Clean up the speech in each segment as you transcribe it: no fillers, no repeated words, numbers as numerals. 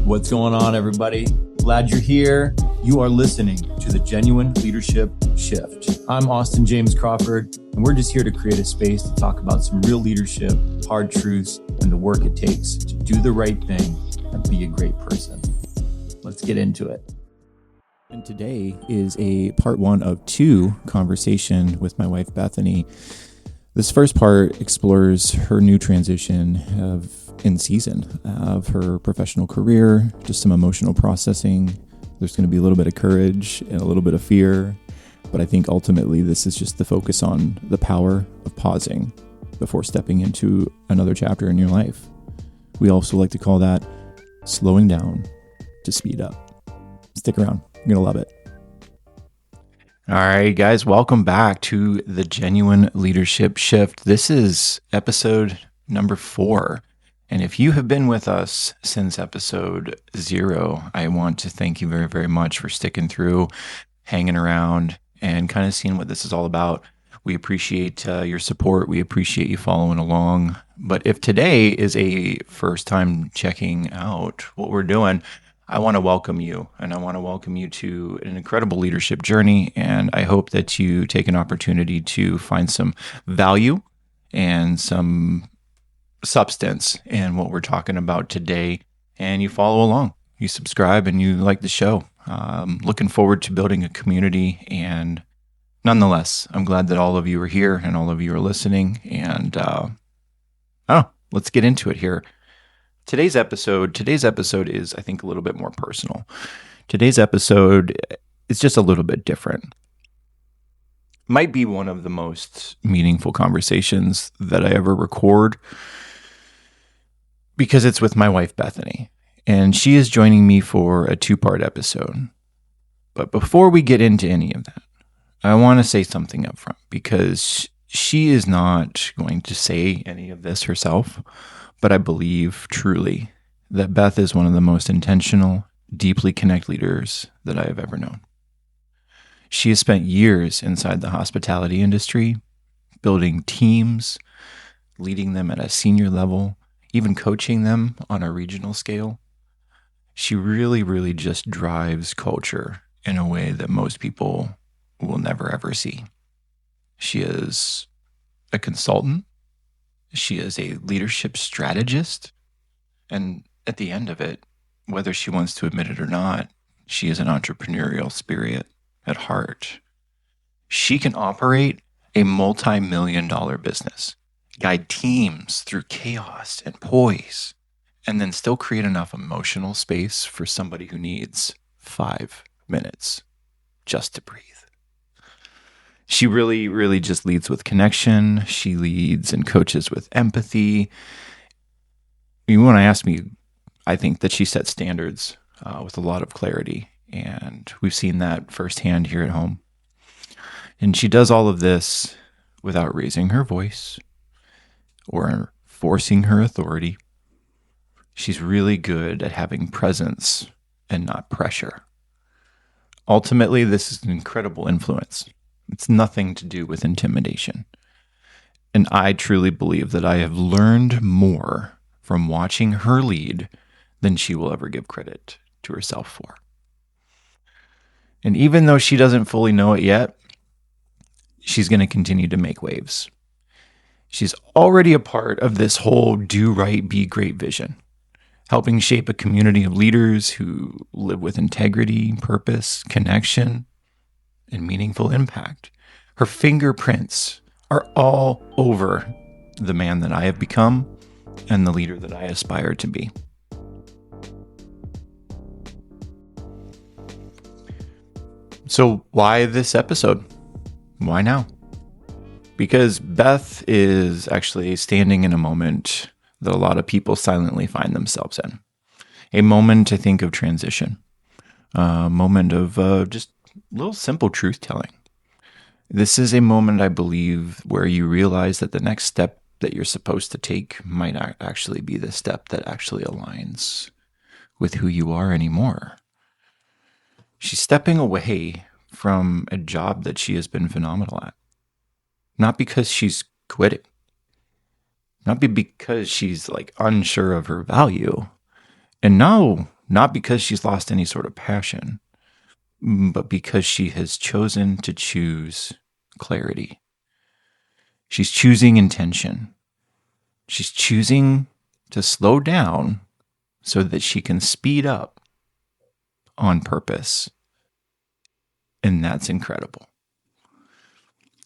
What's going on, everybody? Glad you're here. You are listening to the Genuine Leadership Shift. I'm Austin James Crawford, and we're just here to create a space to talk about some real leadership, hard truths, and the work it takes to do the right thing and be a great person. Let's get into it. And today is a part 1 of 2 conversation with my wife, Bethany. This first part explores her new transition in season of her professional career, just some emotional processing. There's going to be a little bit of courage and a little bit of fear, but I think ultimately this is just the focus on the power of pausing before stepping into another chapter in your life. We also like to call that slowing down to speed up. Stick around. You're going to love it. All right, guys, welcome back to the Genuine Leadership Shift. This is episode number 4. And if you have been with us since episode 0, I want to thank you very, very much for sticking through, hanging around, and kind of seeing what this is all about. We appreciate your support. We appreciate you following along. But if today is a first time checking out what we're doing, I want to welcome you, and I want to welcome you to an incredible leadership journey. And I hope that you take an opportunity to find some value and some substance in what we're talking about today, and you follow along, you subscribe, and you like the show. Looking forward to building a community, and nonetheless, I'm glad that all of you are here and all of you are listening, and let's get into it here. Today's episode is, I think, a little bit more personal. Today's episode is just a little bit different. Might be one of the most meaningful conversations that I ever record, because it's with my wife, Bethany, and she is joining me for a 2-part episode. But before we get into any of that, I want to say something up front, because she is not going to say any of this herself. But I believe truly that Beth is one of the most intentional, deeply connected leaders that I have ever known. She has spent years inside the hospitality industry, building teams, leading them at a senior level, even coaching them on a regional scale. She really, really just drives culture in a way that most people will never, ever see. She is a consultant. She is a leadership strategist, and at the end of it, whether she wants to admit it or not, she is an entrepreneurial spirit at heart. She can operate a multi-million-dollar business, guide teams through chaos and poise, and then still create enough emotional space for somebody who needs 5 minutes just to breathe. She really, really just leads with connection. She leads and coaches with empathy. When I ask me, I think that she sets standards with a lot of clarity, and we've seen that firsthand here at home. And she does all of this without raising her voice or forcing her authority. She's really good at having presence and not pressure. Ultimately, this is an incredible influence. It's nothing to do with intimidation. And I truly believe that I have learned more from watching her lead than she will ever give credit to herself for. And even though she doesn't fully know it yet, she's going to continue to make waves. She's already a part of this whole do right, be great vision, helping shape a community of leaders who live with integrity, purpose, connection, and meaningful impact. Her fingerprints are all over the man that I have become and the leader that I aspire to be. So why this episode? Why now? Because Beth is actually standing in a moment that a lot of people silently find themselves in. A moment, I think, of transition. A moment of just little simple truth telling. This is a moment, I believe, where you realize that the next step that you're supposed to take might not actually be the step that actually aligns with who you are anymore. She's stepping away from a job that she has been phenomenal at. Not because she's quitting. Not because she's unsure of her value. And no, not because she's lost any sort of passion, but because she has chosen to choose clarity. She's choosing intention. She's choosing to slow down so that she can speed up on purpose. And that's incredible.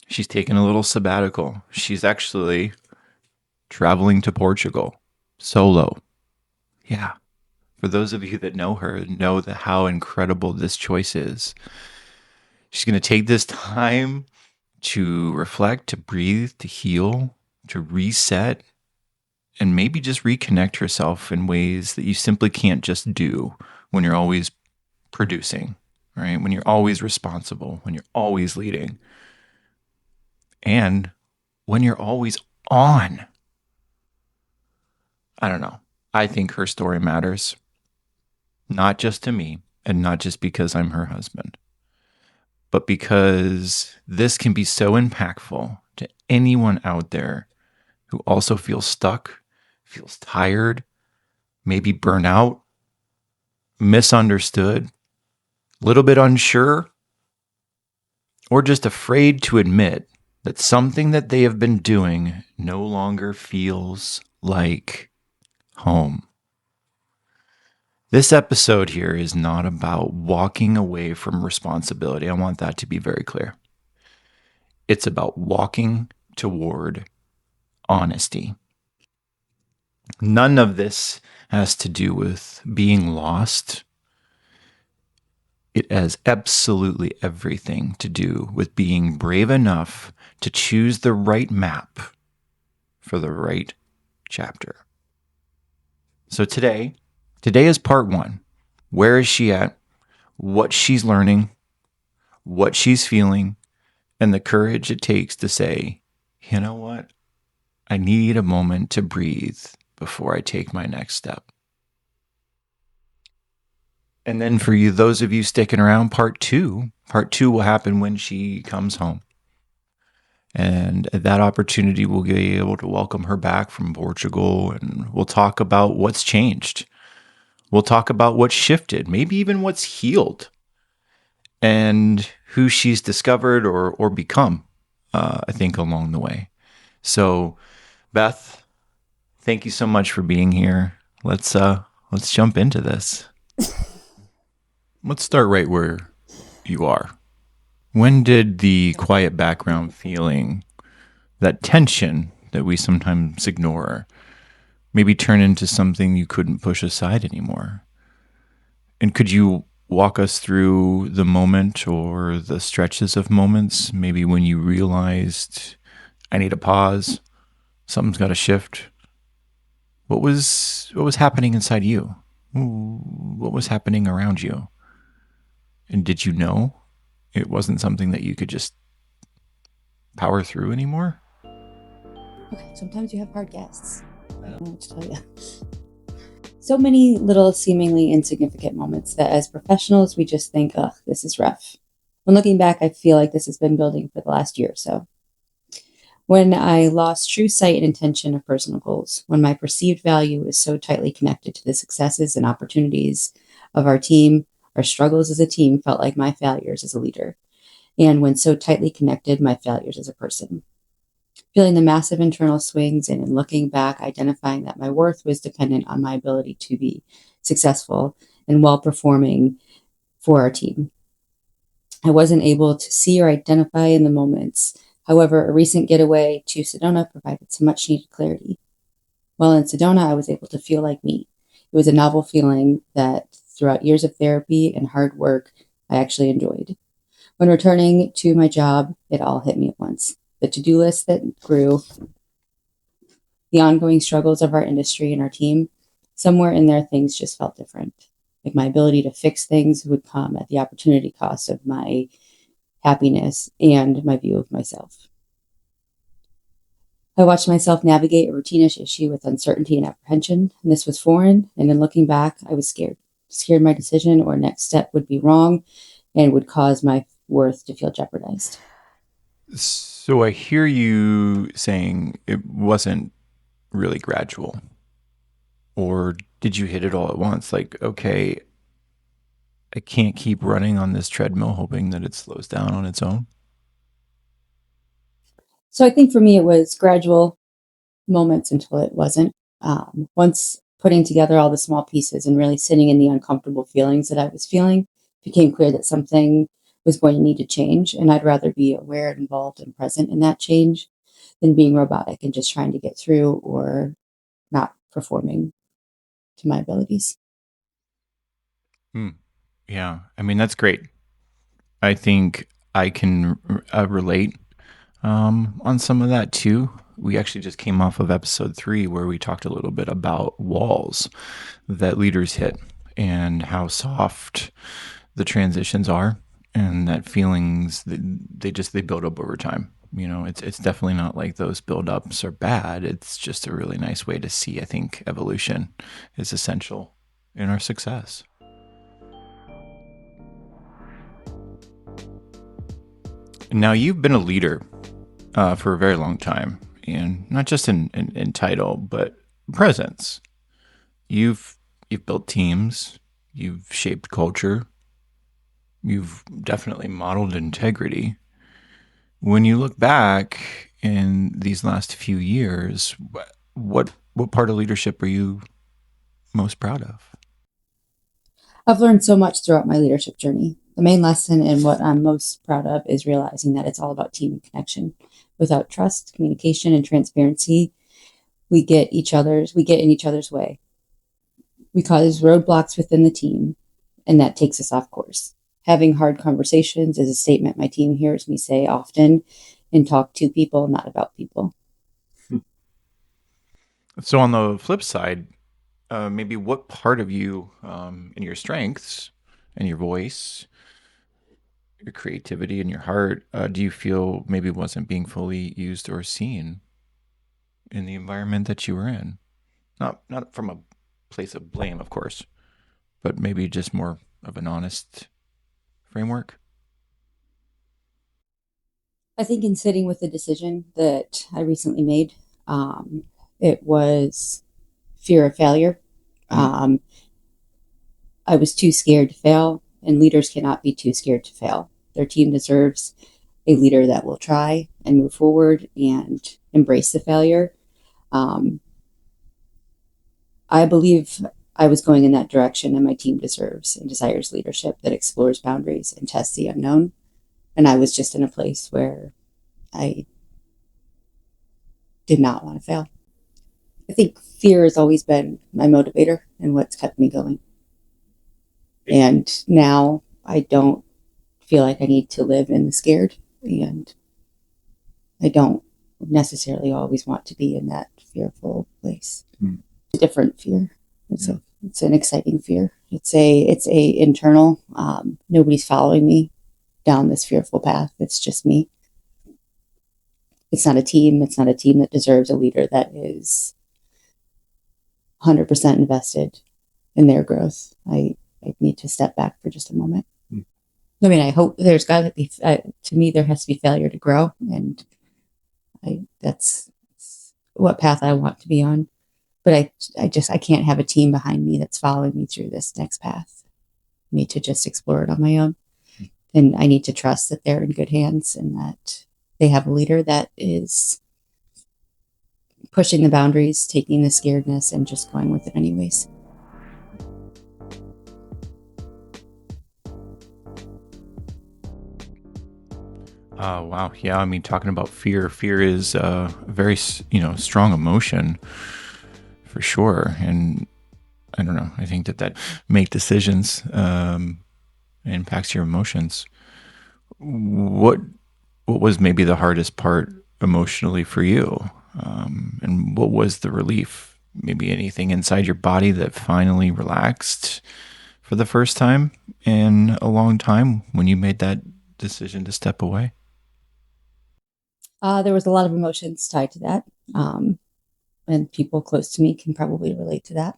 She's taken a little sabbatical. She's actually traveling to Portugal solo. Yeah. For those of you that know her, know that how incredible this choice is. She's going to take this time to reflect, to breathe, to heal, to reset, and maybe just reconnect herself in ways that you simply can't just do when you're always producing, right? When you're always responsible, when you're always leading, and when you're always on. I don't know. I think her story matters, not just to me and not just because I'm her husband, but because this can be so impactful to anyone out there who also feels stuck, feels tired, maybe burnt out, misunderstood, a little bit unsure, or just afraid to admit that something that they have been doing no longer feels like home. This episode here is not about walking away from responsibility. I want that to be very clear. It's about walking toward honesty. None of this has to do with being lost. It has absolutely everything to do with being brave enough to choose the right map for the right chapter. So today is part 1. Where is she at? What she's learning, what she's feeling, and the courage it takes to say, you know what? I need a moment to breathe before I take my next step. And then for you, those of you sticking around, part two will happen when she comes home. And at that opportunity, we'll be able to welcome her back from Portugal, and we'll talk about what's changed. We'll talk about what's shifted, maybe even what's healed, and who she's discovered or become, I think, along the way. So, Beth, thank you so much for being here. Let's jump into this. Let's start right where you are. When did the quiet background feeling, that tension that we sometimes ignore, maybe turn into something you couldn't push aside anymore? And could you walk us through the moment or the stretches of moments, maybe when you realized, I need a pause, something's got to shift? What was happening inside you? What was happening around you? And did you know it wasn't something that you could just power through anymore? Okay, sometimes you have hard guests. I don't know what to tell you. So many little seemingly insignificant moments that as professionals, we just think, ugh, this is rough. When looking back, I feel like this has been building for the last year or so. When I lost true sight and intention of personal goals, when my perceived value is so tightly connected to the successes and opportunities of our team, our struggles as a team felt like my failures as a leader, and when so tightly connected, my failures as a person. Feeling the massive internal swings and in looking back, identifying that my worth was dependent on my ability to be successful and well-performing for our team. I wasn't able to see or identify in the moments. However, a recent getaway to Sedona provided some much-needed clarity. While in Sedona, I was able to feel like me. It was a novel feeling that throughout years of therapy and hard work, I actually enjoyed. When returning to my job, it all hit me at once. The to-do list that grew, the ongoing struggles of our industry and our team, somewhere in there, things just felt different. Like my ability to fix things would come at the opportunity cost of my happiness and my view of myself. I watched myself navigate a routinish issue with uncertainty and apprehension, and this was foreign, and in looking back, I was scared. Scared my decision or next step would be wrong and would cause my worth to feel jeopardized. So I hear you saying it wasn't really gradual. Or did you hit it all at once? Like, okay, I can't keep running on this treadmill hoping that it slows down on its own. So I think for me, it was gradual moments until it wasn't. Once putting together all the small pieces and really sitting in the uncomfortable feelings that I was feeling, it became clear that something was going to need to change. And I'd rather be aware, involved, and present in that change than being robotic and just trying to get through or not performing to my abilities. Yeah. I mean, that's great. I think I can relate on some of that too. We actually just came off of episode 3 where we talked a little bit about walls that leaders hit and how soft the transitions are, and that feelings they build up over time. You know, it's definitely not like those buildups are bad. It's just a really nice way to see. I think evolution is essential in our success. Now, you've been a leader for a very long time, and not just in title, but presence. You've built teams, you've shaped culture, you've definitely modeled integrity. When you look back in these last few years, what part of leadership are you most proud of? I've learned so much throughout my leadership journey. The main lesson and what I'm most proud of is realizing that it's all about team and connection. Without trust, communication, and transparency, we get in each other's way. We cause roadblocks within the team, and that takes us off course. Having hard conversations is a statement my team hears me say often, and talk to people, not about people. So on the flip side, maybe what part of you and your strengths and your voice, your creativity and your heart, do you feel maybe wasn't being fully used or seen in the environment that you were in? Not from a place of blame, of course, but maybe just more of an honest framework. I think in sitting with the decision that I recently made, it was fear of failure. I was too scared to fail, and leaders cannot be too scared to fail. Their team deserves a leader that will try and move forward and embrace the failure. I believe I was going in that direction, and my team deserves and desires leadership that explores boundaries and tests the unknown. And I was just in a place where I did not want to fail. I think fear has always been my motivator and what's kept me going. And now I don't feel like I need to live in the scared, and I don't necessarily always want to be in that fearful place. It's a different fear. It's an exciting fear. It's a internal. Nobody's following me down this fearful path. It's just me. It's not a team. It's not a team that deserves a leader that is 100% invested in their growth. I need to step back for just a moment. I mean, I hope there's got to be, to me, there has to be failure to grow. And that's what path I want to be on. But I can't have a team behind me that's following me through this next path. I need to just explore it on my own. And I need to trust that they're in good hands and that they have a leader that is pushing the boundaries, taking the scaredness, and just going with it anyways. Oh, wow. Yeah. I mean, talking about fear is a very, strong emotion for sure. And I don't know. I think that make decisions impacts your emotions. What was maybe the hardest part emotionally for you? And what was the relief? Maybe anything inside your body that finally relaxed for the first time in a long time when you made that decision to step away? There was a lot of emotions tied to that. And people close to me can probably relate to that.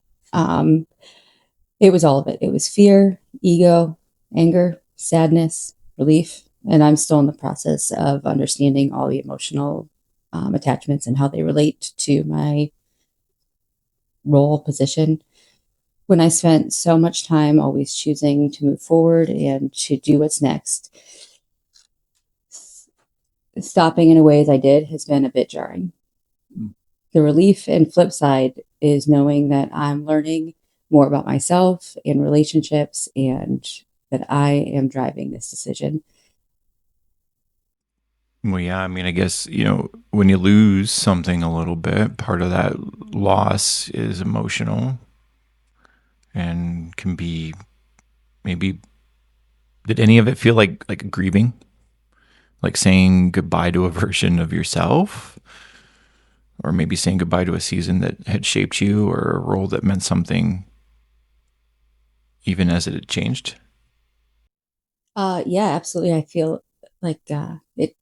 It was all of it. It was fear, ego, anger, sadness, relief. And I'm still in the process of understanding all the emotional attachments and how they relate to my role, position. when I spent so much time always choosing to move forward and to do what's next, stopping in a way as I did has been a bit jarring. The relief and flip side is knowing that I'm learning more about myself and relationships and that I am driving this decision. Well, yeah, I mean, I guess, when you lose something a little bit, part of that loss is emotional and can be maybe, did any of it feel like grieving? Like saying goodbye to a version of yourself? Or maybe saying goodbye to a season that had shaped you or a role that meant something even as it had changed? Yeah, absolutely. I feel like it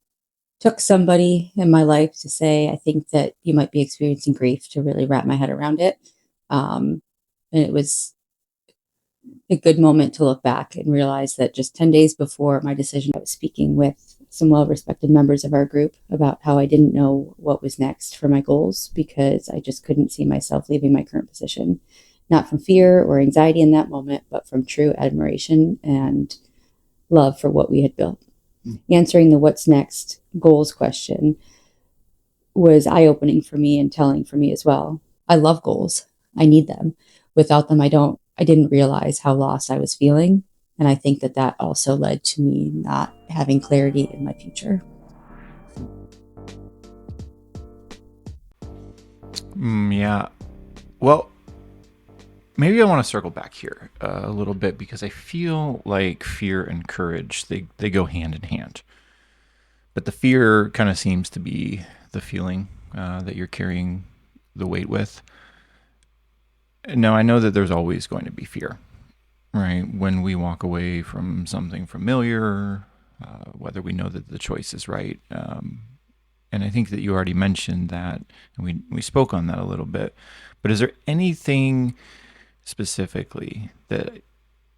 took somebody in my life to say, I think that you might be experiencing grief, to really wrap my head around it. And it was a good moment to look back and realize that just 10 days before my decision, I was speaking with some well-respected members of our group about how I didn't know what was next for my goals because I just couldn't see myself leaving my current position, not from fear or anxiety in that moment, but from true admiration and love for what we had built. Answering the what's next goals question was eye-opening for me and telling for me as well. I love goals. I need them. Without them, I didn't realize how lost I was feeling. And I think that also led to me not having clarity in my future. Yeah. Well, maybe I want to circle back here a little bit because I feel like fear and courage, they go hand in hand. But the fear kind of seems to be the feeling that you're carrying the weight with. Now, I know that there's always going to be fear, right? When we walk away from something familiar, whether we know that the choice is right. And I think that you already mentioned that, and we spoke on that a little bit. But is there anything specifically that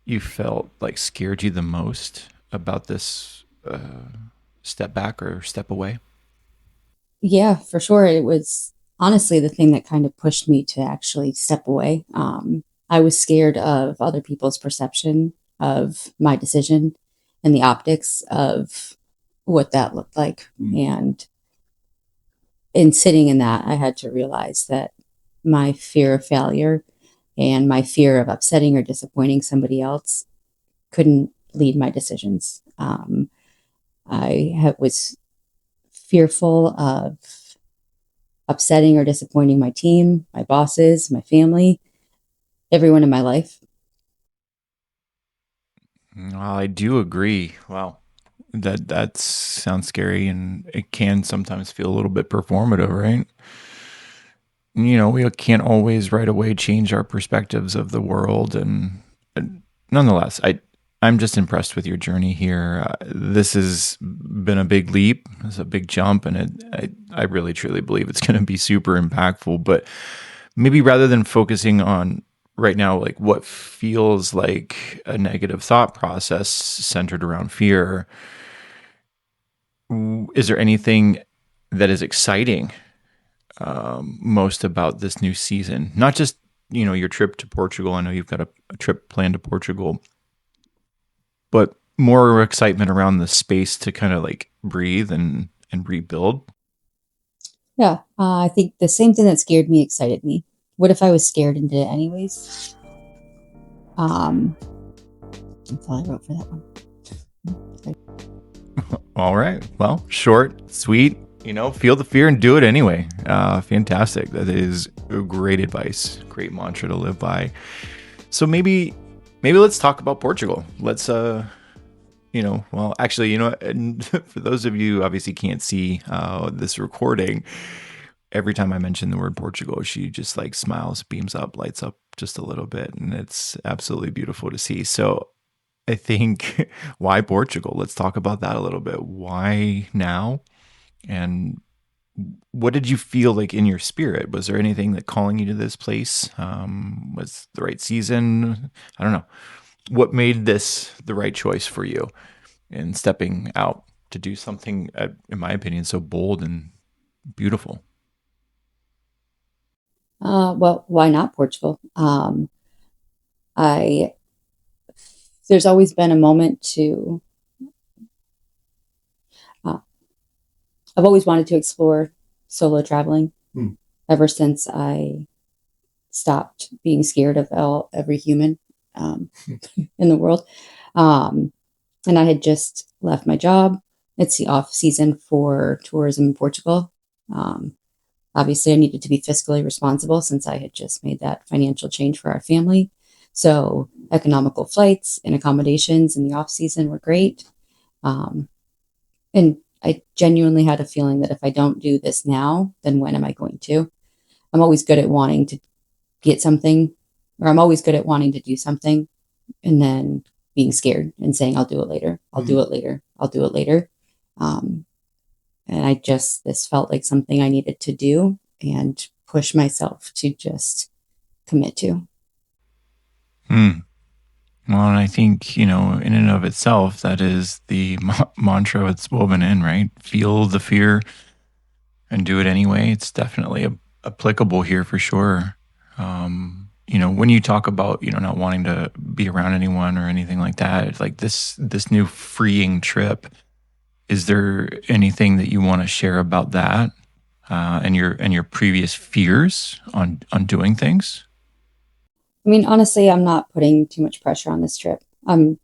you felt like scared you the most about this step back or step away? Yeah, for sure. It was honestly the thing that kind of pushed me to actually step away. I was scared of other people's perception of my decision and the optics of what that looked like. And in sitting in that, I had to realize that my fear of failure and my fear of upsetting or disappointing somebody else couldn't lead my decisions. Was fearful of upsetting or disappointing my team, my bosses, my family, everyone in my life. Well, I do agree. Wow. That sounds scary, and it can sometimes feel a little bit performative, right? We can't always right away change our perspectives of the world, and nonetheless, I'm just impressed with your journey here. This has been a big leap, it's a big jump, and I really truly believe it's going to be super impactful. But maybe rather than focusing on right now, like what feels like a negative thought process centered around fear, is there anything that is exciting most about this new season? Not just, your trip to Portugal. I know you've got a trip planned to Portugal, but more excitement around the space to kind of like breathe and rebuild. Yeah, I think the same thing that scared me excited me. What if I was scared and did it anyways? That's all I wrote for that one. All right. Well, short, sweet, feel the fear and do it anyway. Fantastic. That is great advice. Great mantra to live by. So maybe let's talk about Portugal. Let's, well, actually, and for those of you who obviously can't see this recording, every time I mention the word Portugal, she just like smiles, beams up, lights up just a little bit. And it's absolutely beautiful to see. So I think why Portugal? Let's talk about that a little bit. Why now? And what did you feel like in your spirit? Was there anything that calling you to this place? Was the right season? I don't know. What made this the right choice for you in stepping out to do something, in my opinion, so bold and beautiful? Well, why not Portugal? There's always been a moment to, I've always wanted to explore solo traveling ever since I stopped being scared of every human in the world. And I had just left my job. It's the off season for tourism in Portugal. Obviously, I needed to be fiscally responsible since I had just made that financial change for our family. So economical flights and accommodations in the off season were great. And I genuinely had a feeling that if I don't do this now, then when am I going to? I'm always good at wanting to get something, or I'm always good at wanting to do something and then being scared and saying, I'll do it later. I'll do it later. I'll do it later. And this felt like something I needed to do and push myself to just commit to. Well, and I think, in and of itself, that is the mantra it's woven in, right? Feel the fear and do it anyway. It's definitely applicable here for sure. When you talk about, not wanting to be around anyone or anything like that, it's like this new freeing trip, is there anything that you want to share about that and your previous fears on doing things? I mean, honestly, I'm not putting too much pressure on this trip. I'm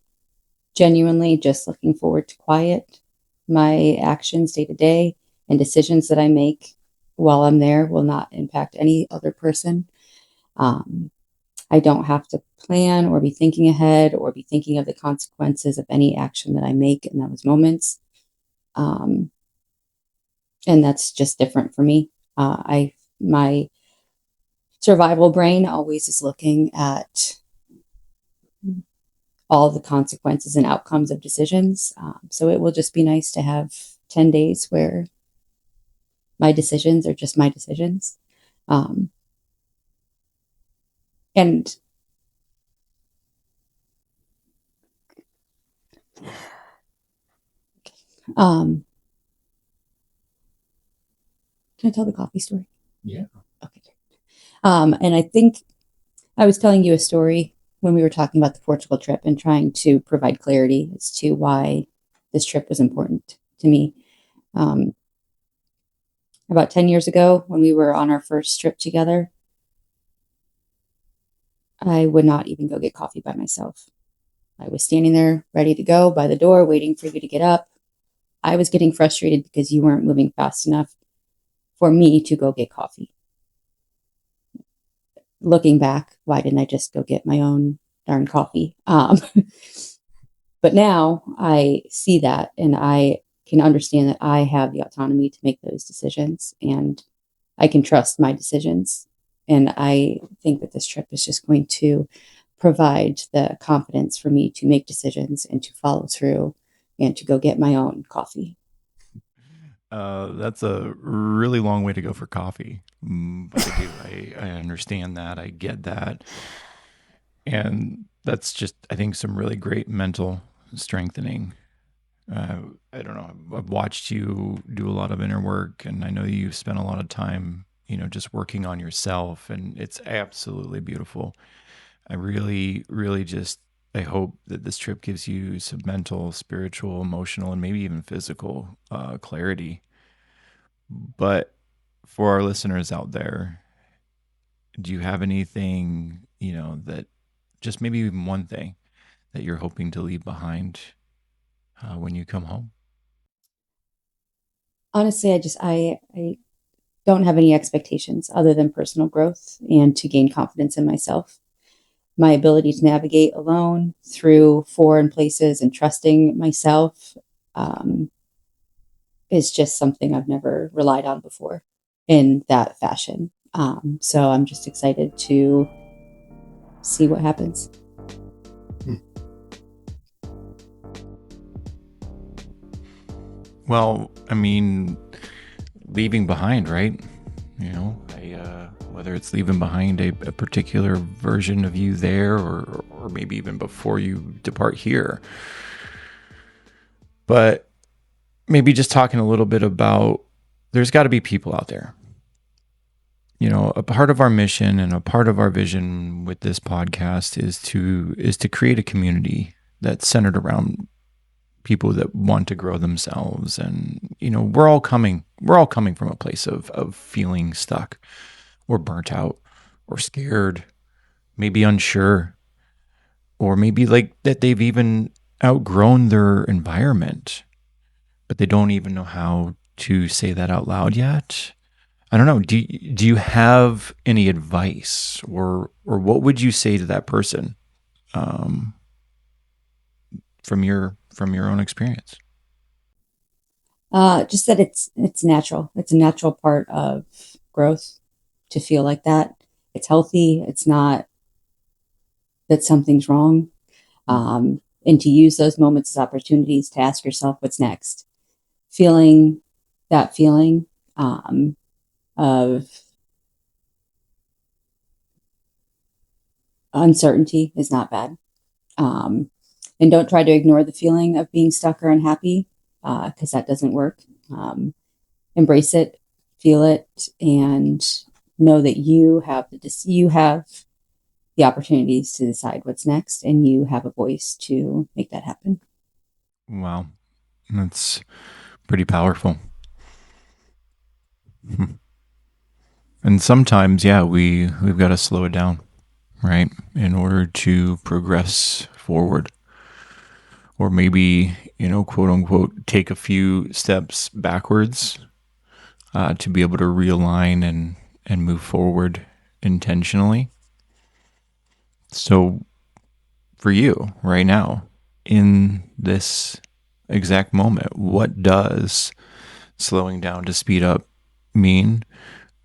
genuinely just looking forward to quiet. My actions day to day and decisions that I make while I'm there will not impact any other person. I don't have to plan or be thinking ahead or be thinking of the consequences of any action that I make in those moments. And that's just different for me. My survival brain always is looking at all the consequences and outcomes of decisions. So it will just be nice to have 10 days where my decisions are just my decisions. And can I tell the coffee story? Yeah. Okay. And I think I was telling you a story when we were talking about the Portugal trip and trying to provide clarity as to why this trip was important to me. About 10 years ago, when we were on our first trip together, I would not even go get coffee by myself. I was standing there ready to go by the door, waiting for you to get up. I was getting frustrated because you weren't moving fast enough for me to go get coffee. Looking back, why didn't I just go get my own darn coffee? But now I see that and I can understand that I have the autonomy to make those decisions and I can trust my decisions. And I think that this trip is just going to provide the confidence for me to make decisions and to follow through and to go get my own coffee. That's a really long way to go for coffee. But I understand that. I get that. And that's just, I think, some really great mental strengthening. I don't know. I've watched you do a lot of inner work, and I know you've spent a lot of time, just working on yourself, and it's absolutely beautiful. I really, really just, I hope that this trip gives you some mental, spiritual, emotional, and maybe even physical clarity. But for our listeners out there, do you have anything, that just maybe even one thing that you're hoping to leave behind when you come home? Honestly, I don't have any expectations other than personal growth and to gain confidence in myself. My ability to navigate alone through foreign places and trusting myself is just something I've never relied on before in that fashion. So I'm just excited to see what happens. Well, I mean, leaving behind, right? Whether it's leaving behind a particular version of you there or maybe even before you depart here. But maybe just talking a little bit about, there's got to be people out there a part of our mission and a part of our vision with this podcast is to create a community that's centered around people that want to grow themselves. And, we're all coming from a place of feeling stuck or burnt out or scared, maybe unsure, or maybe like that they've even outgrown their environment, but they don't even know how to say that out loud yet. I don't know. Do you have any advice, or what would you say to that person, from your own experience? Just that it's natural. It's a natural part of growth to feel like that. It's healthy. It's not that something's wrong. And to use those moments as opportunities to ask yourself what's next. Feeling that feeling of uncertainty is not bad. And don't try to ignore the feeling of being stuck or unhappy, because that doesn't work. Embrace it, feel it, and know that you have the opportunities to decide what's next, and you have a voice to make that happen. Wow, that's pretty powerful. And sometimes, we've got to slow it down, right, in order to progress forward. Or maybe, quote unquote, take a few steps backwards to be able to realign and move forward intentionally. So for you right now, in this exact moment, what does slowing down to speed up mean?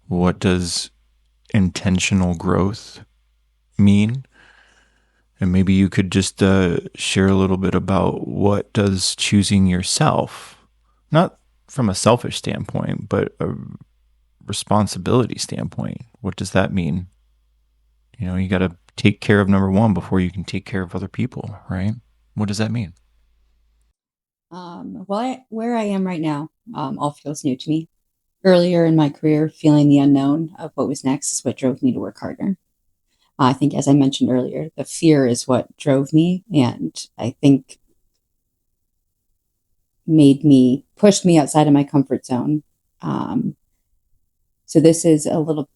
What does intentional growth mean? And maybe you could just share a little bit about what does choosing yourself, not from a selfish standpoint, but a responsibility standpoint. What does that mean? You got to take care of number one before you can take care of other people, right? What does that mean? Where I am right now, all feels new to me. Earlier in my career, feeling the unknown of what was next is what drove me to work harder. I think, as I mentioned earlier, the fear is what drove me, and I think pushed me outside of my comfort zone. So this is a little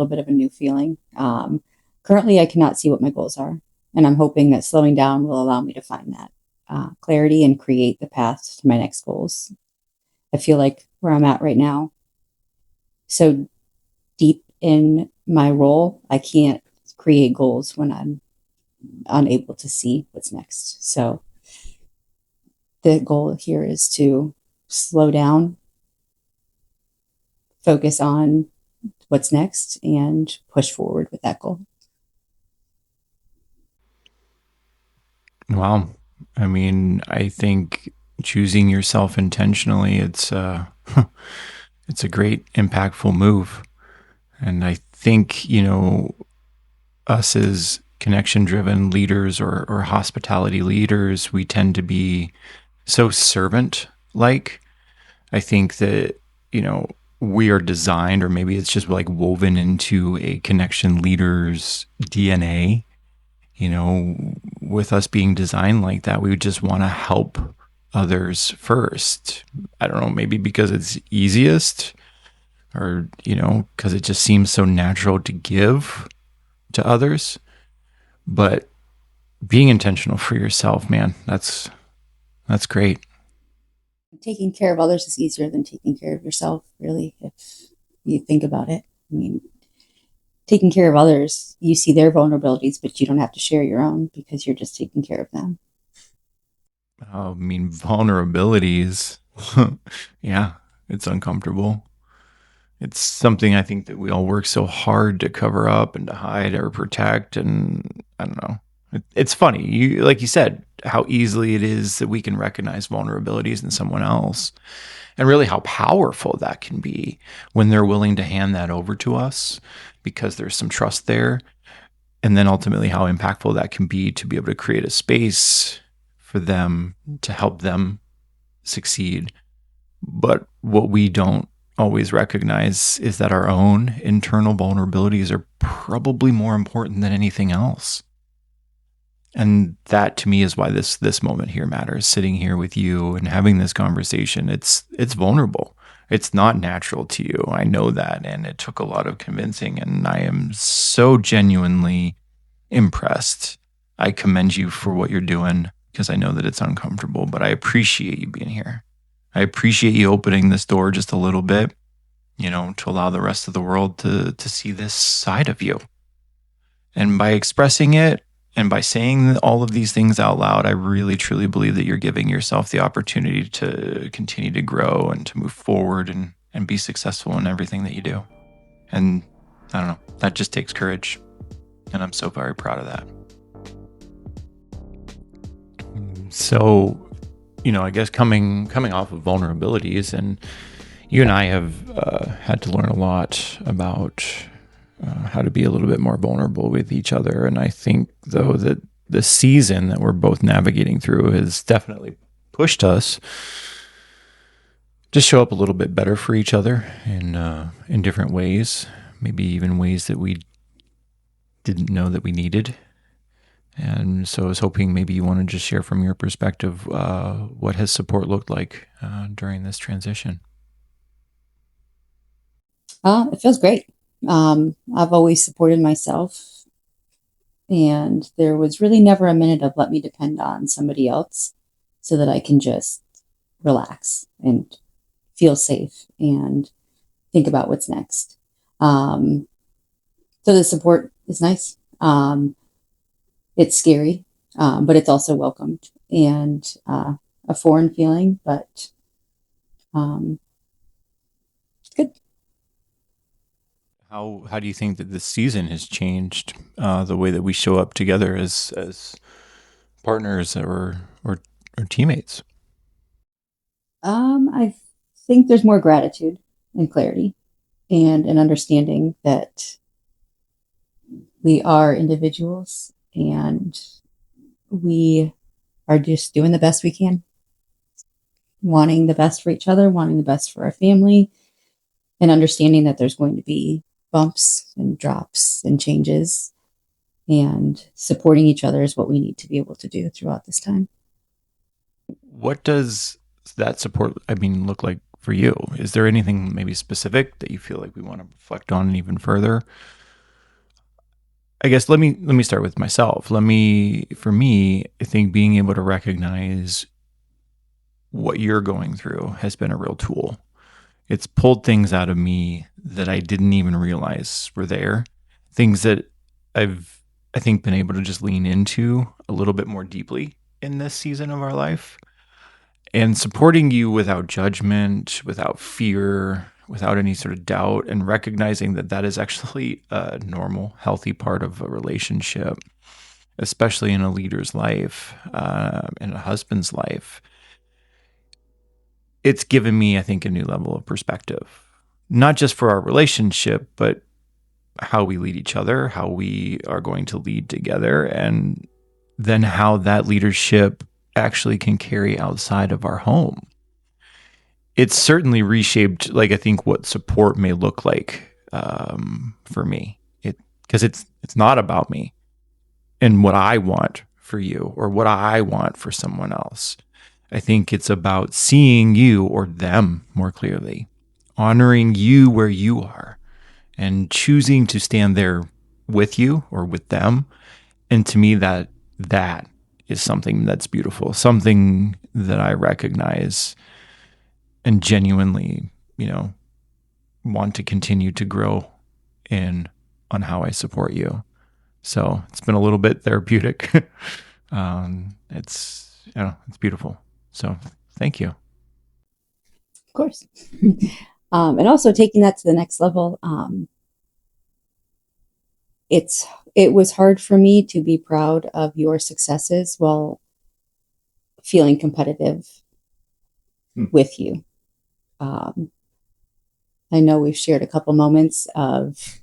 bit of a new feeling. Currently, I cannot see what my goals are, and I'm hoping that slowing down will allow me to find that clarity and create the path to my next goals. I feel like where I'm at right now, so deep in my role, I can't create goals when I'm unable to see what's next. So the goal here is to slow down, focus on what's next, and push forward with that goal. Wow. I mean, I think choosing yourself intentionally, it's a great impactful move. And I think, us as connection-driven leaders or hospitality leaders, we tend to be so servant-like. I think that, we are designed, or maybe it's just like woven into a connection leader's DNA. With us being designed like that, we would just want to help others first. I don't know, maybe because it's easiest, or, because it just seems so natural to give to others. But being intentional for yourself, man, that's great. Taking care of others is easier than taking care of yourself, really, if you think about it. I mean, taking care of others, you see their vulnerabilities, but you don't have to share your own because you're just taking care of them. I mean, vulnerabilities, yeah, it's uncomfortable. It's something I think that we all work so hard to cover up and to hide or protect. And I don't know. It's funny. Like you said, how easily it is that we can recognize vulnerabilities in someone else, and really how powerful that can be when they're willing to hand that over to us because there's some trust there. And then ultimately how impactful that can be to be able to create a space for them to help them succeed. But what we don't always recognize is that our own internal vulnerabilities are probably more important than anything else. And that to me is why this moment here matters. Sitting here with you and having this conversation, it's vulnerable. It's not natural to you. I know that, and it took a lot of convincing, and I am so genuinely impressed. I commend you for what you're doing because I know that it's uncomfortable, but I appreciate you being here. I appreciate you opening this door just a little bit, to allow the rest of the world to see this side of you. And by expressing it and by saying all of these things out loud, I really, truly believe that you're giving yourself the opportunity to continue to grow and to move forward and be successful in everything that you do. And I don't know, that just takes courage. And I'm so very proud of that. So, I guess coming off of vulnerabilities, and you and I have had to learn a lot about how to be a little bit more vulnerable with each other. And I think, though, that the season that we're both navigating through has definitely pushed us to show up a little bit better for each other in different ways, maybe even ways that we didn't know that we needed. And so I was hoping maybe you want to just share from your perspective what has support looked like during this transition. It feels great. I've always supported myself, and there was really never a minute of let me depend on somebody else so that I can just relax and feel safe and think about what's next. So the support is nice. It's scary, but it's also welcomed and a foreign feeling, but it's good. How do you think that this season has changed the way that we show up together as partners or teammates? I think there's more gratitude and clarity and an understanding that we are individuals and we are just doing the best we can, wanting the best for each other, wanting the best for our family, and understanding that there's going to be bumps and drops and changes, and supporting each other is what we need to be able to do throughout this time. What does that support, look like for you? Is there anything maybe specific that you feel like we want to reflect on even further? I guess let me start with myself. For me, I think being able to recognize what you're going through has been a real tool. It's pulled things out of me that I didn't even realize were there. Things that I think been able to just lean into a little bit more deeply in this season of our life. And supporting you without judgment, without fear, without any sort of doubt, and recognizing that that is actually a normal, healthy part of a relationship, especially in a leader's life, in a husband's life. It's given me, I think, a new level of perspective, not just for our relationship, but how we lead each other, how we are going to lead together, and then how that leadership actually can carry outside of our home. It's certainly reshaped, I think, what support may look like for me. Because it's not about me and what I want for you or what I want for someone else. I think it's about seeing you or them more clearly, honoring you where you are, and choosing to stand there with you or with them. And to me, that is something that's beautiful, something that I recognize and genuinely, want to continue to grow in on how I support you. So it's been a little bit therapeutic. It's beautiful. So thank you. Of course. And also taking that to the next level. It was hard for me to be proud of your successes while feeling competitive with you. I know we've shared a couple moments of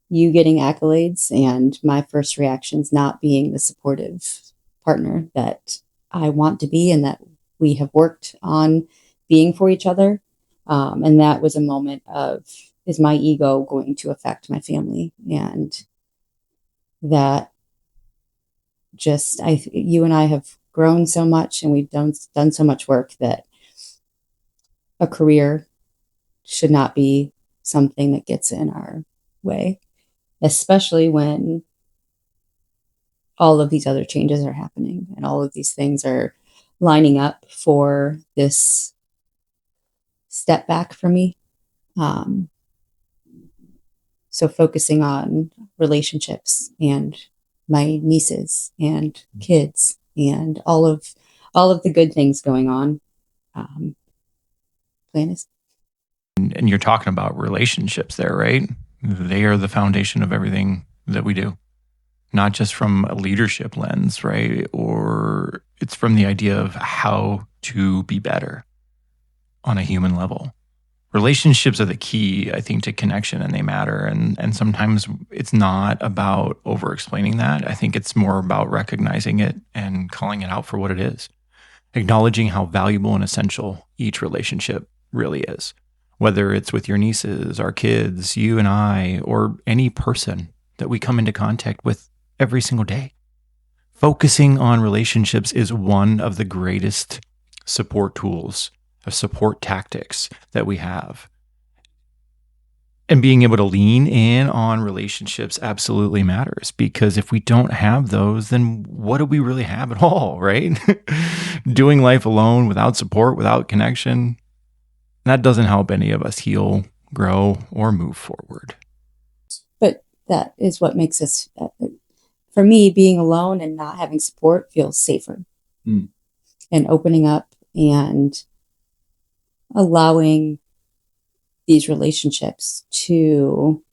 you getting accolades and my first reactions not being the supportive partner that I want to be and that we have worked on being for each other. And that was a moment of, is my ego going to affect my family? And that just, you and I have grown so much, and we've done so much work, that a career should not be something that gets in our way, especially when all of these other changes are happening and all of these things are lining up for this step back for me. So focusing on relationships and my nieces and kids and all of the good things going on. Plan is. And you're talking about relationships there, right? They are the foundation of everything that we do, not just from a leadership lens, right? Or it's from the idea of how to be better on a human level. Relationships are the key, I think, to connection, and they matter. And sometimes it's not about over-explaining that. I think it's more about recognizing it and calling it out for what it is, acknowledging how valuable and essential each relationship really is, whether it's with your nieces, our kids, you and I, or any person that we come into contact with every single day. Focusing on relationships is one of the greatest support tools, support tactics that we have. And being able to lean in on relationships absolutely matters, because if we don't have those, then what do we really have at all, right? Doing life alone without support, without connection, that doesn't help any of us heal, grow, or move forward. But that is what makes us, for me, being alone and not having support feels safer. And opening up and allowing these relationships to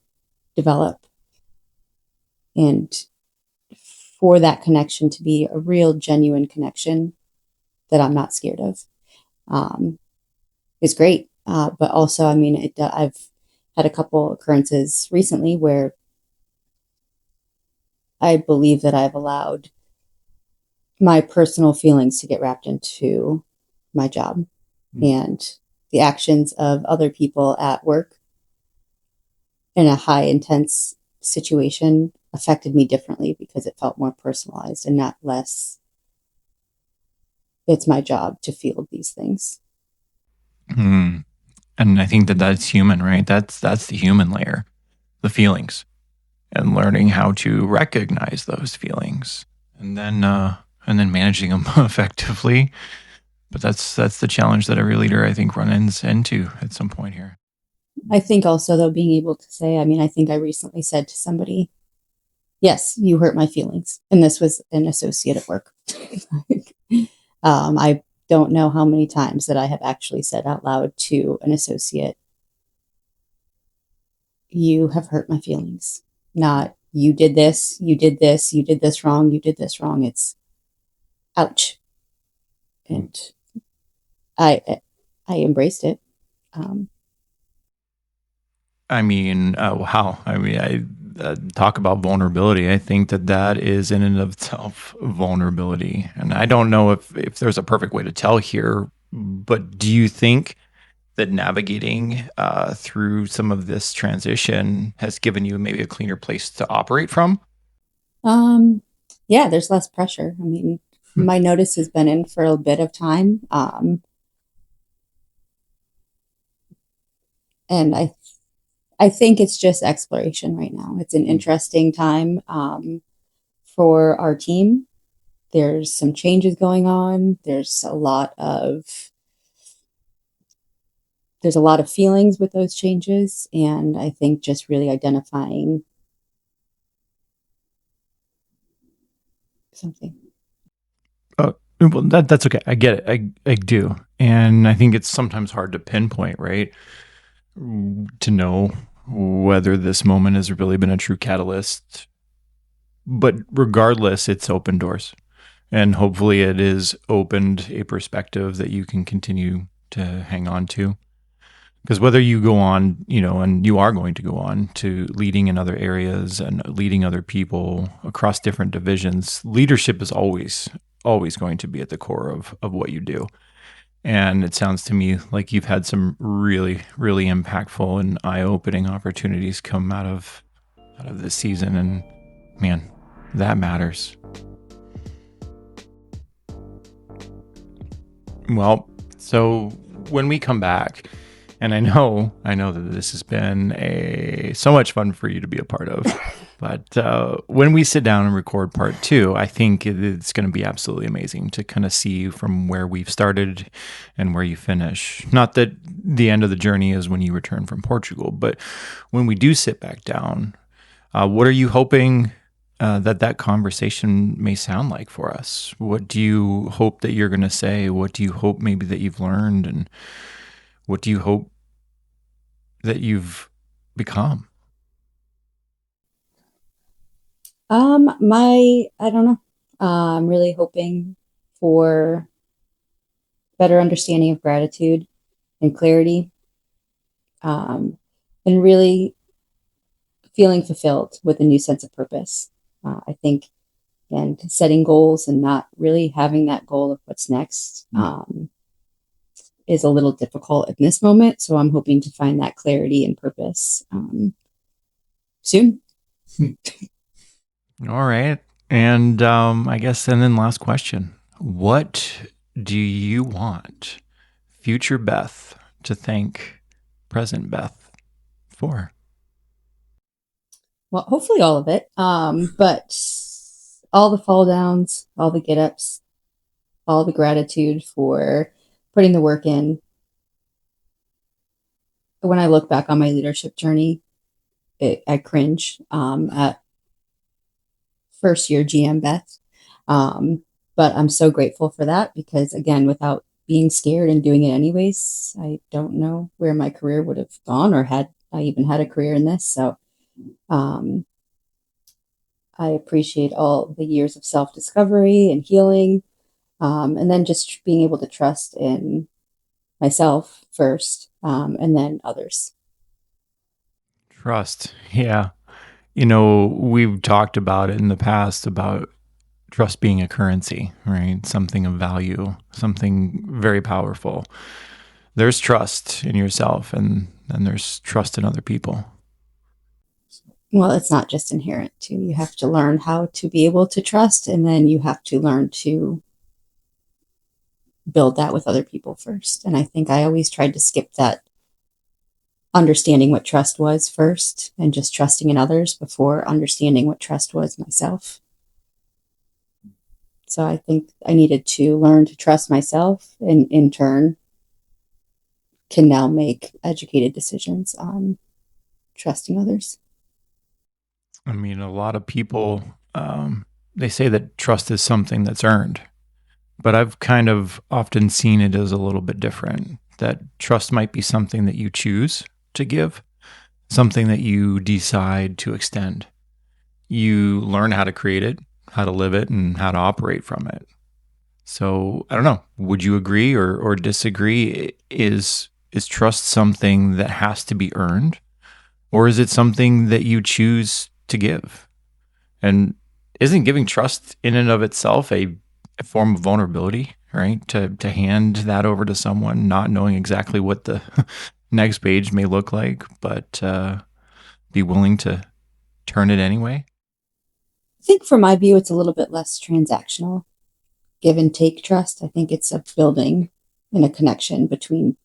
develop, and for that connection to be a real, genuine connection that I'm not scared of, is great. But also, I mean, I've had a couple occurrences recently where I believe that I've allowed my personal feelings to get wrapped into my job and the actions of other people at work in a high intense situation affected me differently because it felt more personalized and not less. It's my job to feel these things. And I think that that's human, right? That's the human layer, the feelings, and learning how to recognize those feelings, and then managing them effectively. But that's the challenge that every leader, I think, runs into at some point here. I think also, though, being able to say, I mean, I think I recently said to somebody, yes, you hurt my feelings. And this was an associate at work. I don't know how many times that I have actually said out loud to an associate, you have hurt my feelings. Not, you did this, you did this, you did this wrong, you did this wrong. It's, ouch. And I embraced it. I mean, wow. I mean, I talk about vulnerability. I think that is in and of itself vulnerability. And I don't know if there's a perfect way to tell here, but do you think that navigating through some of this transition has given you maybe a cleaner place to operate from? Yeah, there's less pressure. I mean, my notice has been in for a bit of time. And I think it's just exploration right now. It's an interesting time for our team. There's some changes going on. There's a lot of feelings with those changes. And I think just really identifying something. Well, that's okay. I get it. I do. And I think it's sometimes hard to pinpoint, right? To know whether this moment has really been a true catalyst. But regardless, it's opened doors. And hopefully it has opened a perspective that you can continue to hang on to. Because whether you go on, and you are going to go on to leading in other areas and leading other people across different divisions, leadership is always going to be at the core of what you do. And it sounds to me like you've had some really, really impactful and eye-opening opportunities come out of this season. And man, that matters. Well, so when we come back, and I know that this has been so much fun for you to be a part of, but when we sit down and record part 2, I think it's going to be absolutely amazing to kind of see from where we've started and where you finish. Not that the end of the journey is when you return from Portugal, but when we do sit back down, what are you hoping that conversation may sound like for us? What do you hope that you're going to say? What do you hope maybe that you've learned? And what do you hope that you've become? I don't know. I'm really hoping for better understanding of gratitude and clarity, and really feeling fulfilled with a new sense of purpose. I think, again, setting goals and not really having that goal of what's next is a little difficult in this moment. So I'm hoping to find that clarity and purpose soon. All right. And I guess, and then last question. What do you want future Beth to thank present Beth for? Well, hopefully all of it. But all the fall downs, all the get ups, all the gratitude for putting the work in. When I look back on my leadership journey, I cringe at first year GM Beth. But I'm so grateful for that because, again, without being scared and doing it anyways, I don't know where my career would have gone or had I even had a career in this. So I appreciate all the years of self-discovery and healing, and then just being able to trust in myself first, and then others. Trust. Yeah. We've talked about it in the past about trust being a currency, right? Something of value, something very powerful. There's trust in yourself and there's trust in other people. Well, it's not just inherent too. You have to learn how to be able to trust, and then you have to learn to build that with other people first. And I think I always tried to skip that understanding what trust was first and just trusting in others before understanding what trust was myself. So I think I needed to learn to trust myself, and in turn can now make educated decisions on trusting others. I mean, a lot of people, they say that trust is something that's earned, but I've kind of often seen it as a little bit different, that trust might be something that you choose to give, something that you decide to extend. You learn how to create it, how to live it, and how to operate from it. So I don't know, would you agree or disagree? Is trust something that has to be earned, or is it something that you choose to give? And isn't giving trust in and of itself a form of vulnerability, right? To hand that over to someone, not knowing exactly what the next page may look like, but be willing to turn it anyway? I think from my view, it's a little bit less transactional. Give and take trust. I think it's a building and a connection between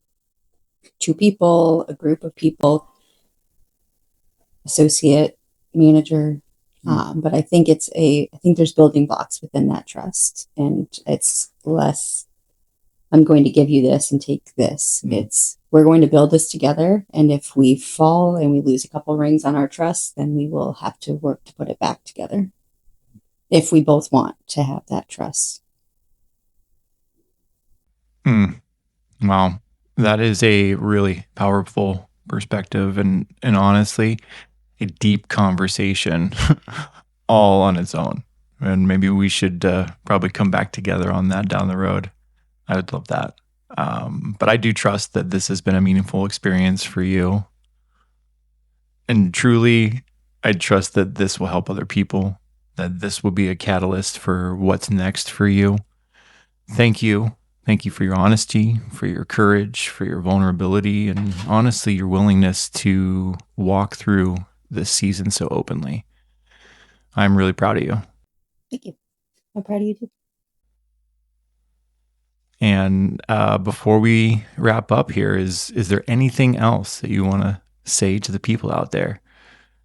two people, a group of people, associate, manager. But I think I think there's building blocks within that trust, and it's less, I'm going to give you this and take this. It's, we're going to build this together. And if we fall and we lose a couple rings on our trust, then we will have to work to put it back together, if we both want to have that trust. Wow. That is a really powerful perspective and honestly, a deep conversation all on its own. And maybe we should probably come back together on that down the road. I would love that. But I do trust that this has been a meaningful experience for you. And truly, I trust that this will help other people, that this will be a catalyst for what's next for you. Thank you. Thank you for your honesty, for your courage, for your vulnerability, and honestly, your willingness to walk through this season so openly. I'm really proud of you. Thank you. I'm proud of you too. And before we wrap up here, is there anything else that you want to say to the people out there?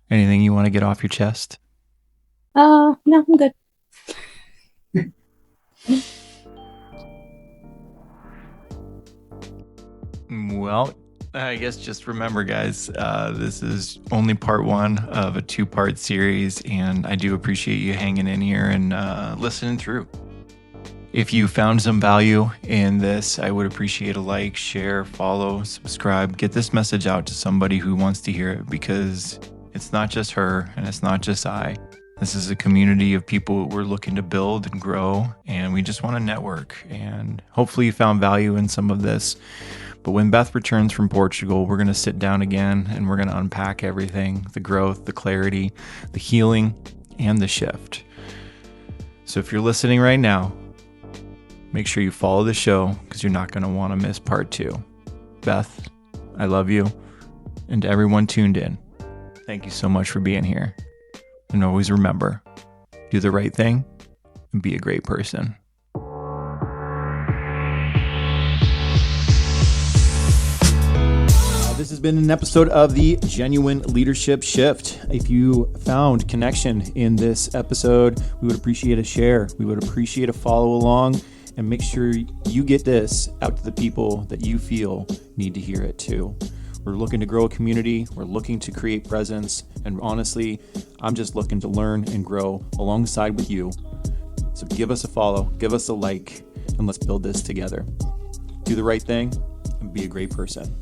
Anything you want to get off your chest? No, I'm good. Well, I guess just remember, guys, this is only part one of a 2-part series, and I do appreciate you hanging in here and listening through. If you found some value in this, I would appreciate a like, share, follow, subscribe. Get this message out to somebody who wants to hear it, because it's not just her and it's not just I. This is a community of people we're looking to build and grow, and we just want to network. And hopefully you found value in some of this. But when Beth returns from Portugal, we're going to sit down again and we're going to unpack everything, the growth, the clarity, the healing, and the shift. So if you're listening right now, make sure you follow the show, because you're not going to want to miss part 2. Beth, I love you. And to everyone tuned in, thank you so much for being here. And always remember, do the right thing and be a great person. This has been an episode of the Genuine Leadership Shift. If you found connection in this episode, we would appreciate a share. We would appreciate a follow along, and make sure you get this out to the people that you feel need to hear it too. We're looking to grow a community. We're looking to create presence. And honestly, I'm just looking to learn and grow alongside with you. So give us a follow, give us a like, and let's build this together. Do the right thing and be a great person.